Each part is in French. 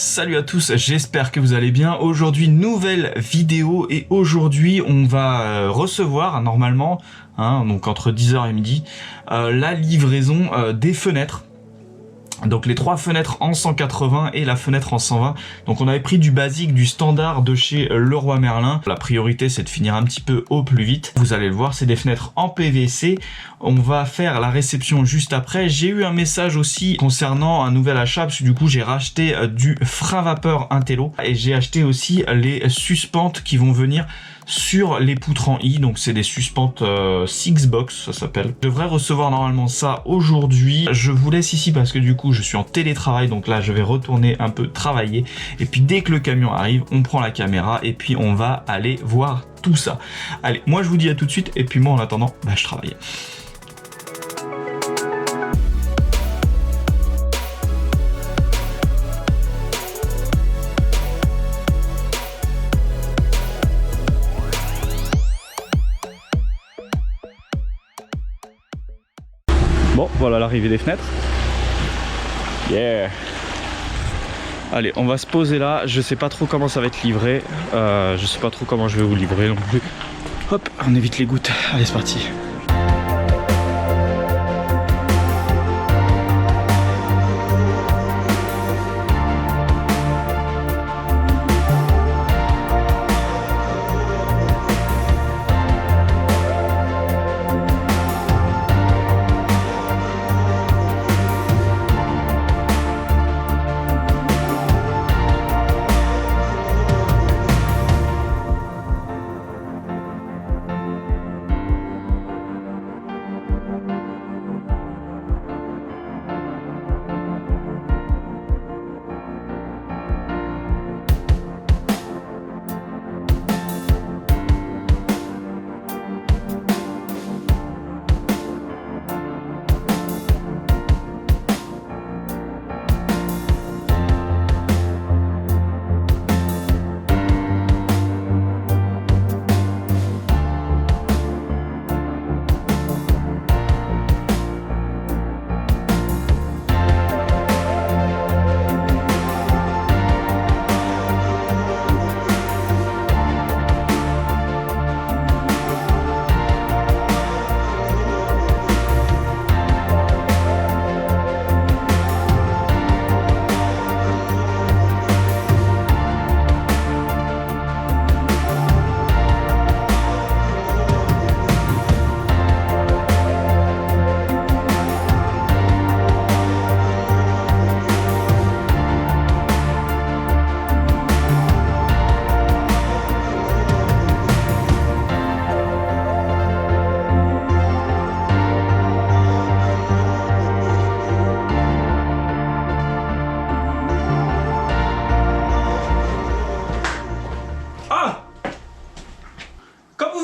Salut à tous, j'espère que vous allez bien. Aujourd'hui, nouvelle vidéo et aujourd'hui, on va recevoir normalement, donc entre 10h et midi, la livraison des fenêtres. Donc les 3 fenêtres en 180 et la fenêtre en 120. Donc on avait pris du basique, du standard de chez Leroy Merlin. La priorité c'est de finir un petit peu au plus vite. Vous allez le voir, c'est des fenêtres en PVC. On va faire la réception juste après. J'ai eu un message aussi concernant un nouvel achat parce que du coup j'ai racheté du frein vapeur Intello et j'ai acheté aussi les suspentes qui vont venir sur les poutres en I, donc c'est des suspentes six box, ça s'appelle. Je devrais recevoir normalement ça aujourd'hui. Je vous laisse ici parce que du coup je suis en télétravail, donc là je vais retourner un peu travailler. Et puis dès que le camion arrive, on prend la caméra et puis on va aller voir tout ça. Allez, moi je vous dis à tout de suite et puis moi en attendant, je travaille. Bon, voilà l'arrivée des fenêtres. Yeah. Allez, on va se poser là. Je sais pas trop comment ça va être livré. Je sais pas trop comment je vais vous livrer non plus. Hop, on évite les gouttes. Allez, c'est parti.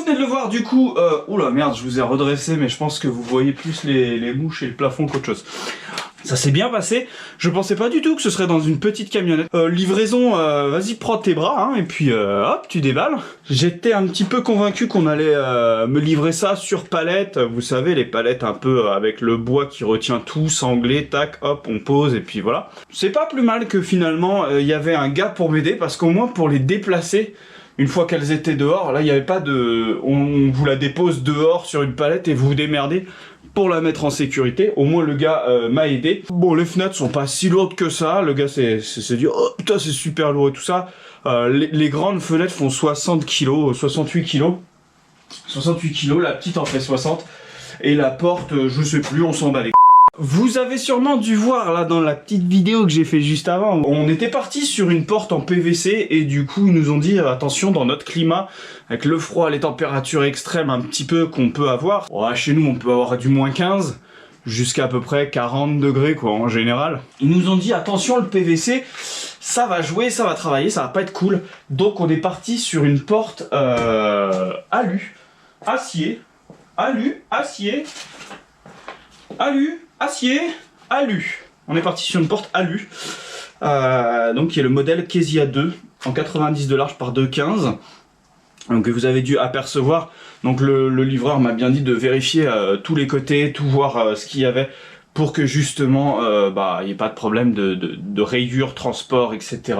De le voir du coup, oula merde, je vous ai redressé mais je pense que vous voyez plus les mouches et le plafond qu'autre chose. Ça s'est bien passé, je pensais pas du tout que ce serait dans une petite camionnette. Livraison, vas-y prends tes bras et puis hop tu déballes. J'étais un petit peu convaincu qu'on allait me livrer ça sur palette, vous savez les palettes un peu avec le bois qui retient tout, sanglé, tac, hop on pose et puis voilà. C'est pas plus mal que finalement il y avait un gars pour m'aider parce qu'au moins pour les déplacer, une fois qu'elles étaient dehors, là il n'y avait pas de... On vous la dépose dehors sur une palette et vous vous démerdez pour la mettre en sécurité. Au moins le gars m'a aidé. Bon, les fenêtres sont pas si lourdes que ça. Le gars s'est dit, oh putain c'est super lourd et tout ça. Les grandes fenêtres font 60 kg, 68 kg. 68 kg, la petite en fait 60. Et la porte, je sais plus, on s'en bat les... Vous avez sûrement dû voir là dans la petite vidéo que j'ai fait juste avant, on était parti sur une porte en PVC et du coup ils nous ont dit attention dans notre climat, avec le froid, les températures extrêmes un petit peu qu'on peut avoir, chez nous on peut avoir du moins 15 jusqu'à peu près 40 degrés quoi en général. Ils nous ont dit attention le PVC ça va jouer, ça va travailler, ça va pas être cool, donc on est parti sur une porte alu, acier, alu, acier, alu, acier, alu. On est parti sur une porte alu. Donc qui est le modèle Kezia 2 en 90 de large par 2,15. Donc vous avez dû apercevoir. Donc le livreur m'a bien dit de vérifier tous les côtés, tout voir ce qu'il y avait pour que justement il n'y ait pas de problème de rayures, transport, etc.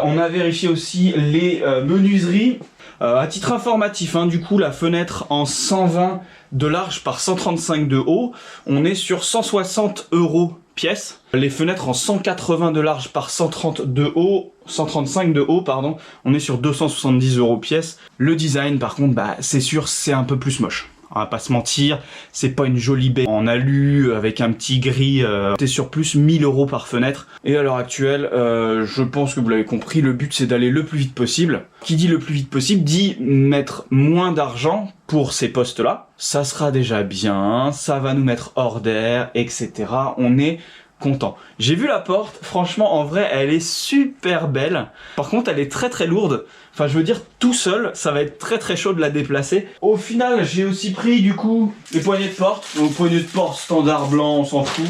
On a vérifié aussi les menuiseries. À titre informatif, du coup la fenêtre en 120 de large par 135 de haut, on est sur 160 € pièce. Les fenêtres en 180 de large par 130 de haut, 135 de haut, pardon, on est sur 270 € pièce. Le design par contre, c'est sûr, c'est un peu plus moche. On va pas se mentir, c'est pas une jolie baie en alu avec un petit gris, t'es sur plus 1000 € par fenêtre. Et à l'heure actuelle, je pense que vous l'avez compris, le but c'est d'aller le plus vite possible. Qui dit le plus vite possible dit mettre moins d'argent pour ces postes-là. Ça sera déjà bien, ça va nous mettre hors d'air, etc. On est content. J'ai vu la porte, franchement en vrai elle est super belle. Par contre elle est très très lourde. Enfin je veux dire tout seul ça va être très très chaud de la déplacer. Au final j'ai aussi pris du coup les poignées de porte. Donc poignées de porte standard blanc, on s'en fout.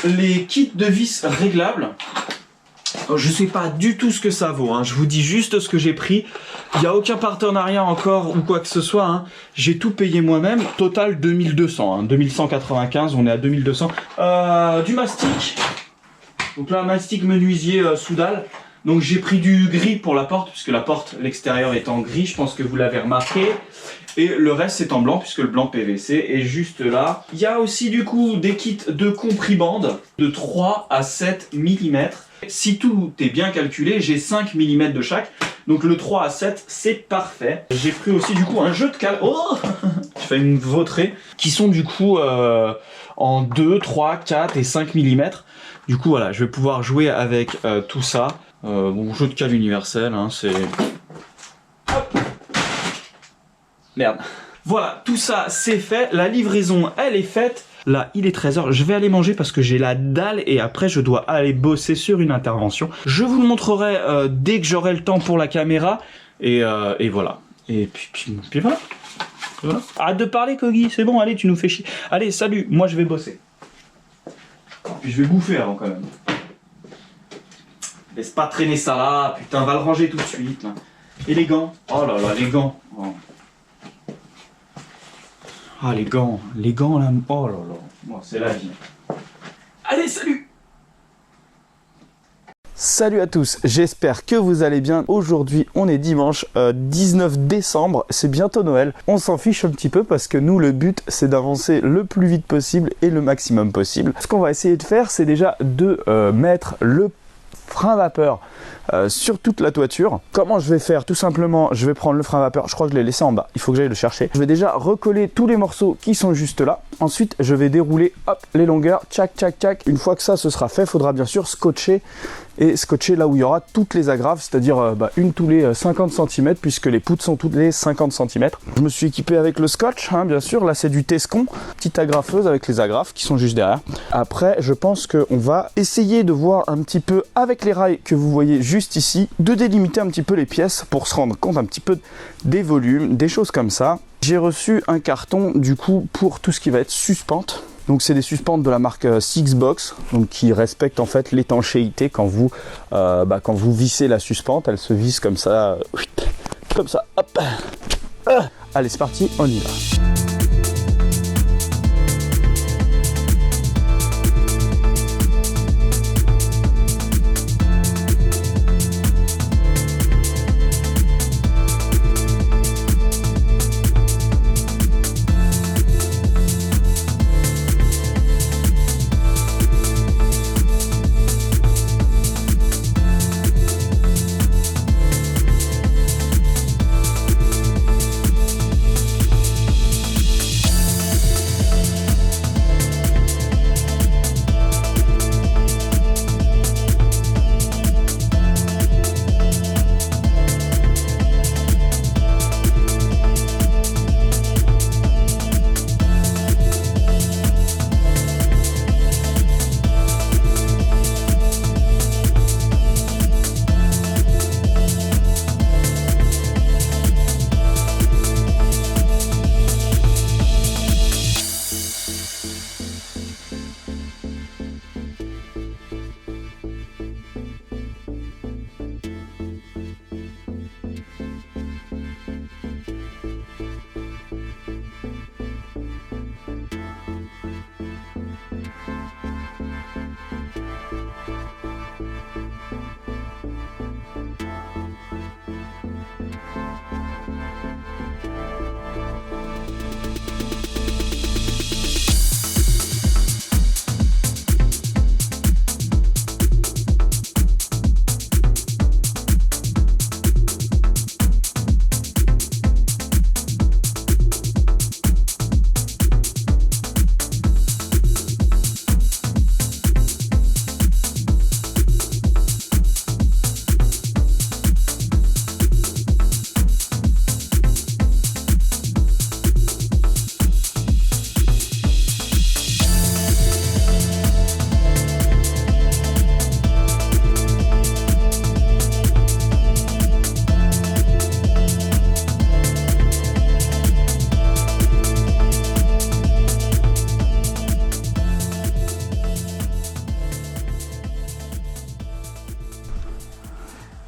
Les kits de vis réglables. Je sais pas du tout ce que ça vaut, je vous dis juste ce que j'ai pris. Il n'y a aucun partenariat encore ou quoi que ce soit. J'ai tout payé moi-même. Total 2200, 2195, on est à 2200. Du mastic. Donc là, mastic menuisier sous dalle. Donc j'ai pris du gris pour la porte, puisque la porte, l'extérieur est en gris, je pense que vous l'avez remarqué. Et le reste c'est en blanc, puisque le blanc PVC est juste là. Il y a aussi du coup des kits de compris-bande de 3 à 7 mm. Si tout est bien calculé, j'ai 5 mm de chaque. Donc le 3 à 7, c'est parfait. J'ai pris aussi du coup un jeu de cal... Oh je fais une vautrée. Qui sont du coup en 2, 3, 4 et 5 mm. Du coup voilà, je vais pouvoir jouer avec tout ça. Bon, jeu de cal universel, c'est... Hop. Merde. Voilà, tout ça c'est fait. La livraison, elle est faite. Là, il est 13h, je vais aller manger parce que j'ai la dalle et après je dois aller bosser sur une intervention. Je vous le montrerai dès que j'aurai le temps pour la caméra et voilà. Et puis voilà. Arrête de parler, Kogi, c'est bon, allez, tu nous fais chier. Allez, salut, moi je vais bosser. Puis je vais bouffer avant quand même. Laisse pas traîner ça là, putain, va le ranger tout de suite. Là. Et les gants, oh là là, les gants. Oh. Ah les gants là, oh là là, bon, c'est la vie. Allez, salut! Salut à tous, j'espère que vous allez bien. Aujourd'hui, on est dimanche 19 décembre, c'est bientôt Noël. On s'en fiche un petit peu parce que nous, le but, c'est d'avancer le plus vite possible et le maximum possible. Ce qu'on va essayer de faire, c'est déjà de mettre le frein vapeur sur toute la toiture. Comment je vais faire? Tout simplement, je vais prendre le frein vapeur, je crois que je l'ai laissé en bas, il faut que j'aille le chercher. Je vais déjà recoller tous les morceaux qui sont juste là. Ensuite, je vais dérouler les longueurs, tchac tchac tchac. Une fois que ça ce sera fait, il faudra bien sûr scotcher et scotcher là où il y aura toutes les agrafes, c'est-à-dire une tous les 50 cm puisque les poutres sont toutes les 50 cm. Je me suis équipé avec le scotch, bien sûr, là c'est du Tescon, petite agrafeuse avec les agrafes qui sont juste derrière. Après, je pense qu'on va essayer de voir un petit peu avec les rails que vous voyez juste ici, de délimiter un petit peu les pièces pour se rendre compte un petit peu des volumes, des choses comme ça. J'ai reçu un carton du coup pour tout ce qui va être suspente. Donc c'est des suspentes de la marque Sixbox, donc qui respectent en fait l'étanchéité quand vous vissez la suspente, elle se visse comme ça, hop. Allez c'est parti, on y va.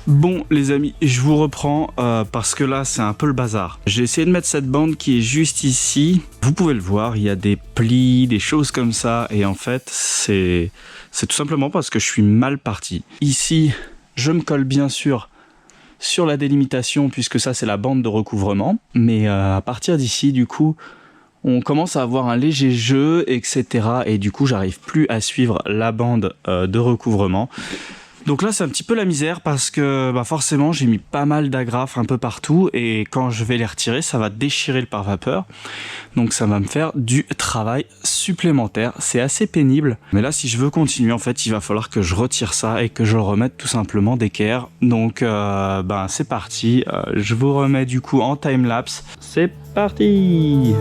Bon les amis, je vous reprends parce que là c'est un peu le bazar. J'ai essayé de mettre cette bande qui est juste ici. Vous pouvez le voir, il y a des plis, des choses comme ça. Et en fait, c'est tout simplement parce que je suis mal parti. Ici, je me colle bien sûr sur la délimitation puisque ça c'est la bande de recouvrement. Mais à partir d'ici, du coup, on commence à avoir un léger jeu, etc. Et du coup, j'arrive plus à suivre la bande de recouvrement. Donc là c'est un petit peu la misère parce que forcément j'ai mis pas mal d'agrafes un peu partout et quand je vais les retirer ça va déchirer le pare-vapeur, donc ça va me faire du travail supplémentaire, c'est assez pénible, mais là si je veux continuer en fait il va falloir que je retire ça et que je le remette tout simplement d'équerre. Donc c'est parti, je vous remets du coup en timelapse, c'est parti.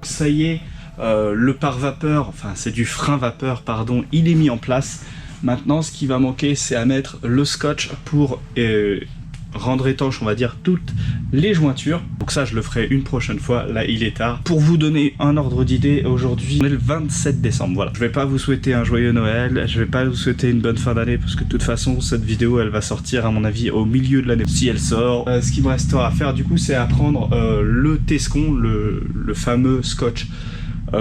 Ça y est, le pare-vapeur, enfin c'est du frein-vapeur pardon, il est mis en place. Maintenant ce qui va manquer c'est à mettre le scotch pour rendre étanche on va dire toutes les jointures. Donc ça je le ferai une prochaine fois, là il est tard. Pour vous donner un ordre d'idée, aujourd'hui on est le 27 décembre, voilà. Je vais pas vous souhaiter un joyeux Noël, je vais pas vous souhaiter une bonne fin d'année parce que de toute façon cette vidéo elle va sortir à mon avis au milieu de l'année. Si elle sort, ce qui me restera à faire du coup c'est à prendre le tescon, le fameux scotch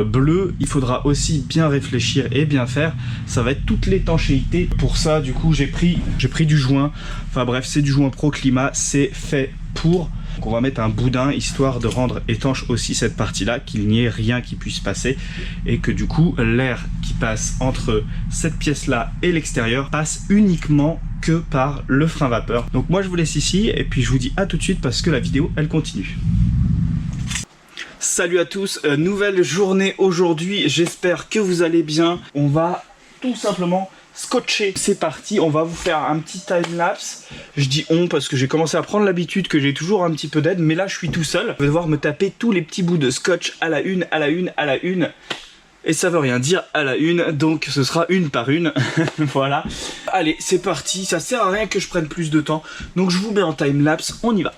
bleu. Il faudra aussi bien réfléchir et bien faire, ça va être toute l'étanchéité. Pour ça du coup j'ai pris du joint, enfin bref c'est du joint Pro Climat, c'est fait pour. Donc on va mettre un boudin histoire de rendre étanche aussi cette partie là, qu'il n'y ait rien qui puisse passer et que du coup l'air qui passe entre cette pièce là et l'extérieur passe uniquement que par le frein vapeur. Donc moi je vous laisse ici et puis je vous dis à tout de suite parce que la vidéo elle continue. Salut à tous, nouvelle journée aujourd'hui, j'espère que vous allez bien. On va tout simplement scotcher, c'est parti, on va vous faire un petit time-lapse. Je dis on parce que j'ai commencé à prendre l'habitude que j'ai toujours un petit peu d'aide, mais là je suis tout seul. Je vais devoir me taper tous les petits bouts de scotch à la une, à la une, à la une. Et ça veut rien dire à la une, donc ce sera une par une. Voilà. Allez, c'est parti, ça sert à rien que je prenne plus de temps. Donc je vous mets en time-lapse, on y va.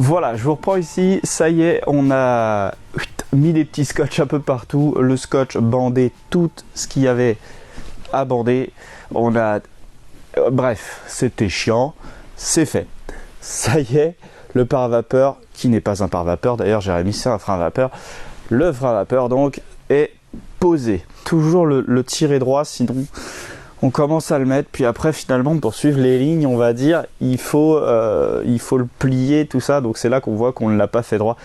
Voilà, je vous reprends ici, ça y est, on a mis des petits scotch un peu partout, le scotch bandé tout ce qu'il y avait à bander, on a... Bref, c'était chiant, c'est fait. Ça y est, le pare-vapeur, qui n'est pas un pare-vapeur, d'ailleurs Jérémy c'est un frein à vapeur, le frein à vapeur donc est posé. Toujours le tirer droit, sinon on commence à le mettre, puis après finalement pour suivre les lignes on va dire il faut le plier tout ça, donc c'est là qu'on voit qu'on ne l'a pas fait droit.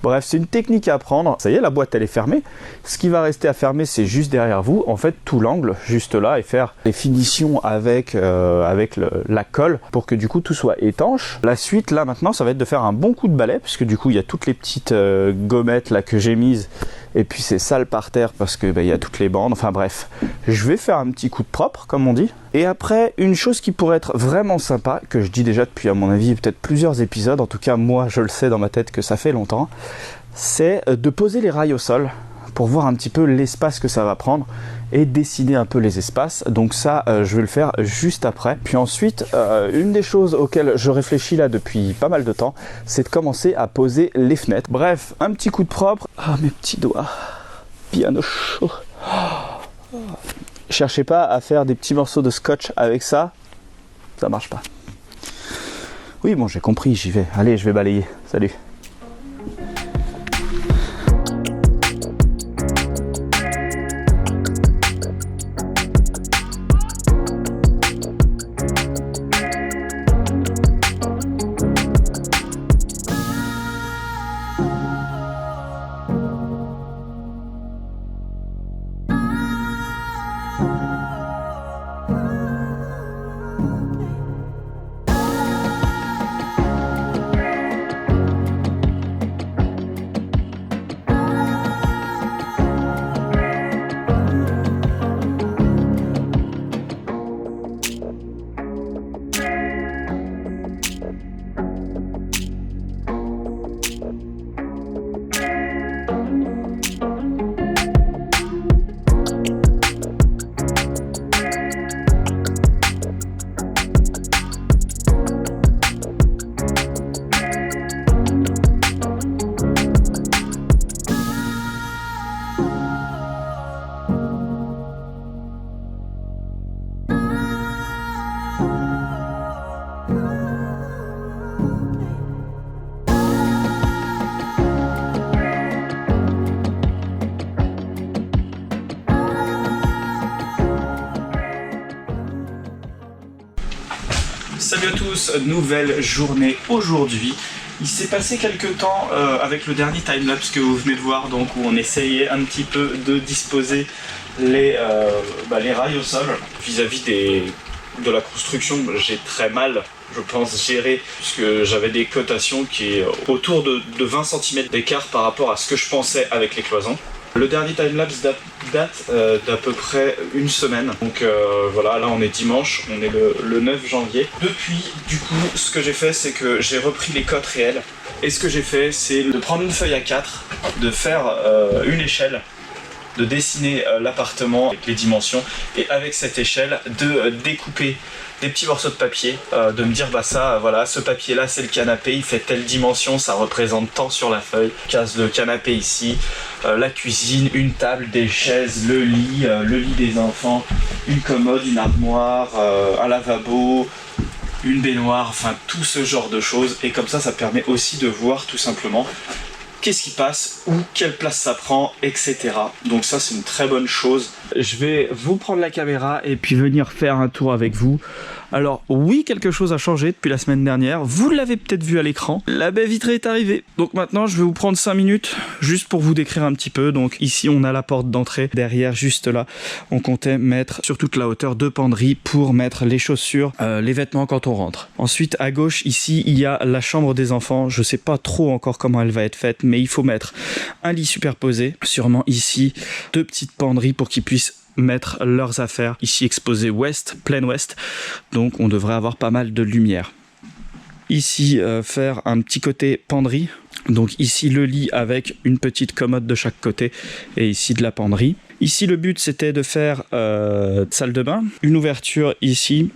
Bref, c'est une technique à apprendre. Ça y est, la boîte elle est fermée, ce qui va rester à fermer c'est juste derrière vous en fait tout l'angle juste là, et faire les finitions avec la colle pour que du coup tout soit étanche. La suite là maintenant ça va être de faire un bon coup de balai, puisque du coup il y a toutes les petites gommettes là que j'ai mises, et puis c'est sale par terre parce que il y a toutes les bandes, enfin bref, je vais faire un petit coup de propre comme on dit. Et après, une chose qui pourrait être vraiment sympa, que je dis déjà depuis à mon avis peut-être plusieurs épisodes, en tout cas moi je le sais dans ma tête que ça fait longtemps, c'est de poser les rails au sol pour voir un petit peu l'espace que ça va prendre et dessiner un peu les espaces. Donc ça je vais le faire juste après. Puis ensuite une des choses auxquelles je réfléchis là depuis pas mal de temps, c'est de commencer à poser les fenêtres. Bref, un petit coup de propre. Ah, mes petits doigts bien au chaud. Cherchez pas à faire des petits morceaux de scotch avec ça, ça marche pas. Oui bon, j'ai compris, j'y vais. Allez, je vais balayer. Salut. Salut à tous, nouvelle journée aujourd'hui. Il s'est passé quelques temps avec le dernier timelapse que vous venez de voir, donc où on essayait un petit peu de disposer les rails au sol. Vis-à-vis de la construction, j'ai très mal, je pense, géré, puisque j'avais des cotations qui est autour de 20 cm d'écart par rapport à ce que je pensais avec les cloisons. Le dernier timelapse date d'à peu près une semaine, donc voilà, là on est dimanche, on est le 9 janvier. Depuis, du coup, ce que j'ai fait, c'est que j'ai repris les cotes réelles, et ce que j'ai fait, c'est de prendre une feuille A4, de faire une échelle, de dessiner l'appartement avec les dimensions, et avec cette échelle, de découper des petits morceaux de papier, de me dire bah ça, voilà, ce papier là c'est le canapé, il fait telle dimension, ça représente tant sur la feuille, case de canapé ici, la cuisine, une table, des chaises, le lit des enfants, une commode, une armoire, un lavabo, une baignoire, enfin tout ce genre de choses, et comme ça permet aussi de voir tout simplement qu'est-ce qui passe, où, quelle place ça prend, etc. Donc ça c'est une très bonne chose. Je vais vous prendre la caméra et puis venir faire un tour avec vous. Alors oui, quelque chose a changé depuis la semaine dernière, vous l'avez peut-être vu à l'écran, la baie vitrée est arrivée. Donc maintenant je vais vous prendre 5 minutes juste pour vous décrire un petit peu. Donc ici on a la porte d'entrée, derrière juste là on comptait mettre sur toute la hauteur 2 penderies pour mettre les chaussures, les vêtements quand on rentre. Ensuite à gauche ici il y a la chambre des enfants, je sais pas trop encore comment elle va être faite, mais il faut mettre un lit superposé, sûrement ici 2 petites penderies pour qu'ils puissent mettre leurs affaires, ici exposé ouest, plein ouest, donc on devrait avoir pas mal de lumière. Ici faire un petit côté penderie, donc ici le lit avec une petite commode de chaque côté et ici de la penderie. Ici le but c'était de faire salle de bain, une ouverture ici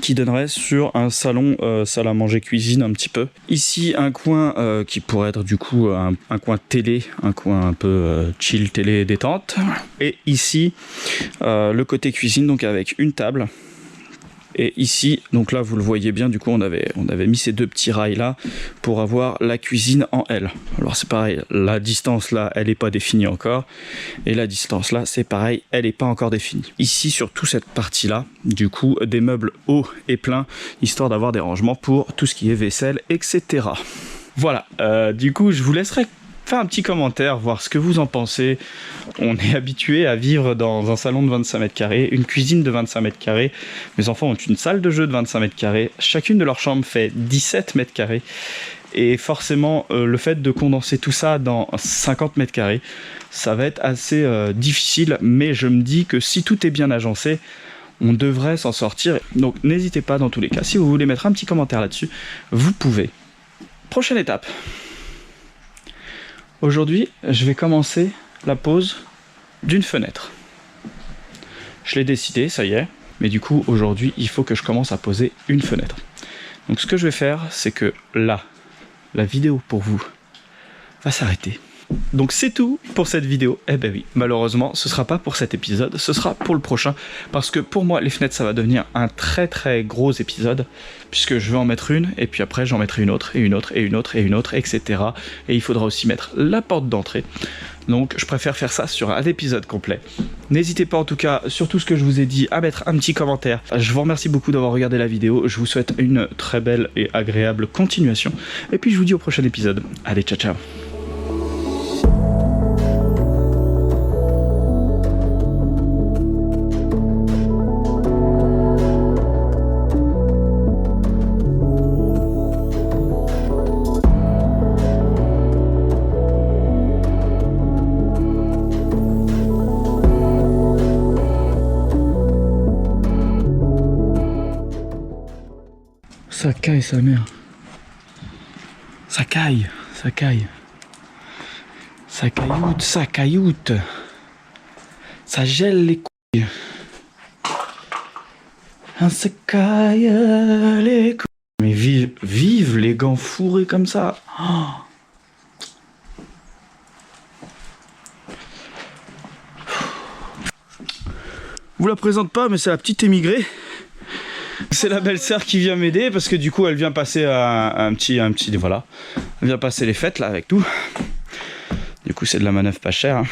qui donnerait sur un salon, salle à manger cuisine un petit peu. Ici un coin qui pourrait être du coup un coin télé, un coin un peu chill télé détente. Et ici le côté cuisine, donc avec une table Et ici, donc là vous le voyez bien, du coup on avait mis ces deux petits rails là pour avoir la cuisine en L. Alors c'est pareil, la distance là elle n'est pas définie encore, et la distance là c'est pareil, elle n'est pas encore définie. Ici sur toute cette partie là, du coup des meubles hauts et pleins, histoire d'avoir des rangements pour tout ce qui est vaisselle, etc. Voilà, du coup je vous laisserai faire un petit commentaire, voir ce que vous en pensez. On est habitué à vivre dans un salon de 25 mètres carrés, une cuisine de 25 mètres carrés. Mes enfants ont une salle de jeu de 25 mètres carrés. Chacune de leurs chambres fait 17 mètres carrés. Et forcément, le fait de condenser tout ça dans 50 mètres carrés, ça va être assez difficile. Mais je me dis que si tout est bien agencé, on devrait s'en sortir. Donc n'hésitez pas dans tous les cas. Si vous voulez mettre un petit commentaire là-dessus, vous pouvez. Prochaine étape. Aujourd'hui, je vais commencer la pose d'une fenêtre. Je l'ai décidé, ça y est. Mais du coup, aujourd'hui, il faut que je commence à poser une fenêtre. Donc ce que je vais faire, c'est que là, la vidéo pour vous va s'arrêter. Donc c'est tout pour cette vidéo. Eh ben oui, malheureusement, ce sera pas pour cet épisode, ce sera pour le prochain. Parce que pour moi, les fenêtres, ça va devenir un très très gros épisode. Puisque je vais en mettre une, et puis après j'en mettrai une autre, et une autre, et une autre, et une autre, etc. Et il faudra aussi mettre la porte d'entrée. Donc je préfère faire ça sur un épisode complet. N'hésitez pas en tout cas, sur tout ce que je vous ai dit, à mettre un petit commentaire. Je vous remercie beaucoup d'avoir regardé la vidéo. Je vous souhaite une très belle et agréable continuation. Et puis je vous dis au prochain épisode. Allez, ciao ciao. Ça caille sa mère. Ça caille, ça caille. Ça cailloute, ça cailloute. Ça gèle les couilles. Ça caille les couilles. Mais vive les gants fourrés comme ça. Oh. Vous la présente pas, mais c'est la petite émigrée. C'est la belle-sœur qui vient m'aider parce que du coup elle vient passer un petit voilà, elle vient passer les fêtes là avec tout. Du coup c'est de la manœuvre pas chère. Hein.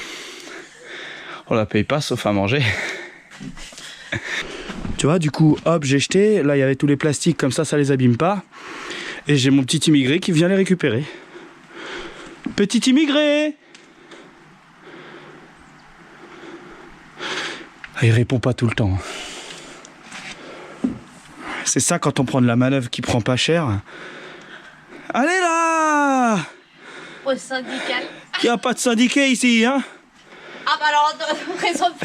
On la paye pas sauf à manger. Tu vois, du coup hop j'ai jeté, là il y avait tous les plastiques comme ça les abîme pas. Et j'ai mon petit immigré qui vient les récupérer. Petit immigré. Ah, il répond pas tout le temps. C'est ça quand on prend de la manœuvre qui prend pas cher. Allez là! Au syndical. Il n'y a pas de syndicat ici, hein? Ah bah alors, raison de